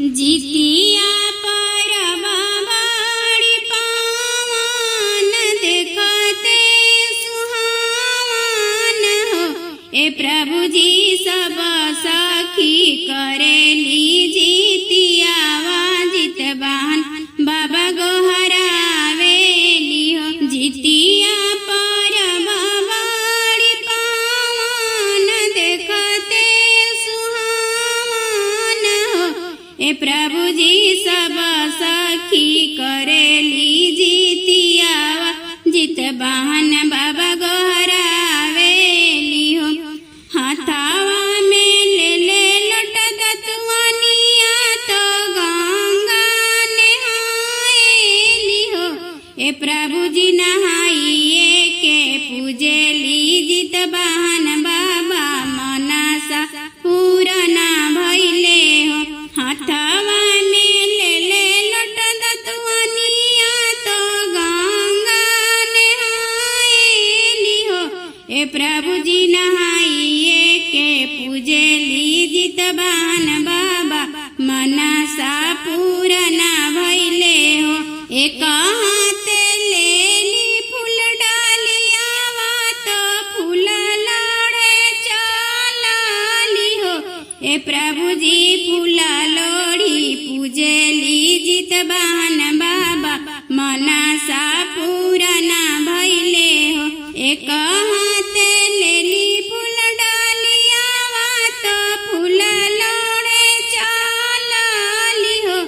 जितिया परब बड़ी पावन देखते सुहावन हो। ए प्रभु जी सब सखी करेली जितिया जित बहन बाबा गोहरावेली हो। जितिया परब बड़ी पावन देखते सुहावन हो। ए प्रभु जी सब सखी करेली जितिया जित बहन बाबा गोहरावेली हो। हाथावा में ले ले लटक तुअनिया तो गंगा नहाएली हो। ए प्रभु जी नहाइए के पूजेली जित बहन बाबा मनसा पूरना भइले हो। हाथावा में ले ले लटक तुअनिया तो गंगा नहाएली हो। ए प्रभु जी नहाइए के पूजेली जित बहन बाबा मनसा पूरना भइले हो। एक हाथ लेली फूल डालियावा तो फूल लोढ़े चलली हो। ए प्रभु जी फूल लोढ़ी पूजेली जित बहन बाबा मनसा पूरना भइले हो। एक हाथ लेली फूल डालियावा तो फूल लोढ़े चलली हो।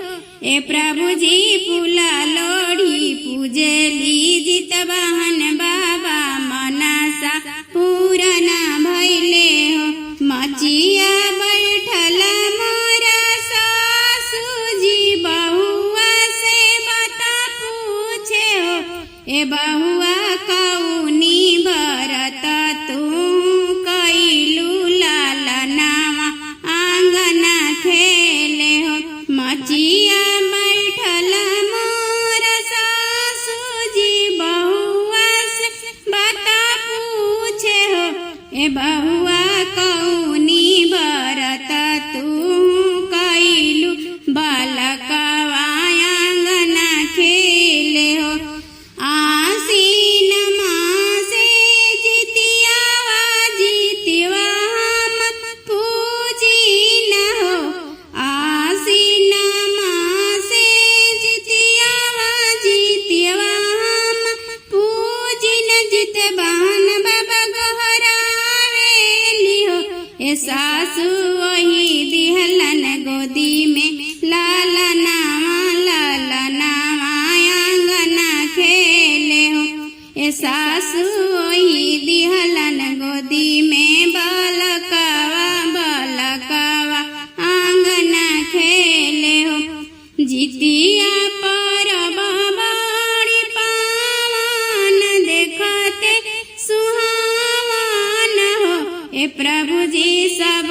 ए प्रभु जी फूल लोढ़ी पूजेली जित बहन बाबा मनसा पूरना भइले हो। मचिया बैठल मोरा सासुजी बहुआ से बता पूछे हो। ए बहुआ कौनी भरत तू कैलू लालनावा आंगना खेले हो। मचिया बैठल मोरा सासुजी बहुआ से बता पूछे हो। ए बहुआ कौनी भरत तू कैलू बालकवा आंगना खेले हो। आसीन मासे जितियावा जितिवा हम पूजिन हो। आसीन मासे जितियावा जितिवा हम पूजिन जित बहन बाबा गोहरावेली हो। ए सासु वही दिहलन गोदी में लालनावा आंगना खेले हो। ए सासु वही दिहलन गोदी में बालकवा आंगना खेले हो। जितिया परब बड़ी पावन देखते सुहावन हो। ए प्रभु जी सब